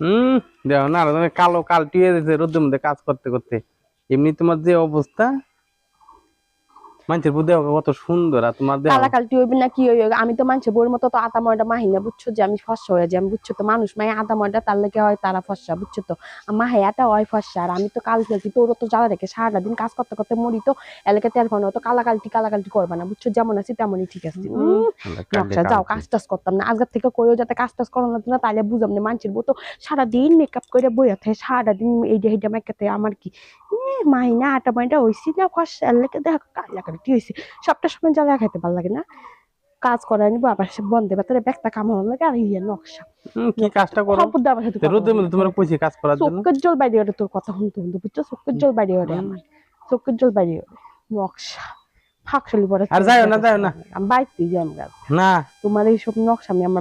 হুম, দেখো না তুমি কালো কালটিয়ে দিয়েছে রোদের মধ্যে কাজ করতে করতে। এমনি তোমার যে অবস্থা, মানুষের বুদ্ধি কত সুন্দর, আর তোমার দেহ কালাকালটি হইবে না কি হইবে, আমি তো মানুষের বউর মতো তো আদা ময়দা মাহি না, বুঝছো, যে আমি ফর্সা হয়ে যাই, আমি বুঝছো তো, মানুষ মাই আদা ময়দা তার লেগে হয় তারা ফর্সা, বুঝছো তো, মাহাইয়াটা হয় ফর্সা, আর আমি তো কাল ফেলছি তোরও তো জ্বালা রেখে সারাটা দিন কাজ করতে করতে মরি, তো এলাকা তেল ফোন তো কালাকালটি করবা না, বুঝছো, যেমন আছি তেমনই ঠিক আছে। কালকে নকশা যাও, কালকে কাজ টাজ করতাম না, আজকের থেকে কইও যাতে কাজ টাজ করো না, তাহলে বুঝাম না, মানুষের বউ তো সারাদিন মেকআপ করে বইয়া থাকে, সারাদিন এইটা এইটা মেকাতে আমার কি মাহিনা আটা ময়দা হয়েছি না ফর্সা, এলাকা দেখো কালাকালটি হয়েছে, সবটা সময় জ্বালা খাইতে ভালো লাগে না, কাজ করাই নিবো আবার সে বন্ধে বাতারে ব্যাগটা কামানো লাগে, আর ইয়ে নকশা কি নকশা কাজটা করো? খবর আমার সাথে কথা রোদের বলবি না, মধ্যে তোমার কইছি কাজ করার জন্য। চোখের জল বাইরে ওঠে তোর কথা শুনতে শুনতে, বুঝছো, চোখের জল বাইরে ওঠে হুম, আমার, চোখের জল বাইরে ওঠে, নকশা ফাঁকশালি পরে আর যাইও না যাইও না আমি বাইতে যাই, আমি না। তোমার এইসব নকশা আমি আমার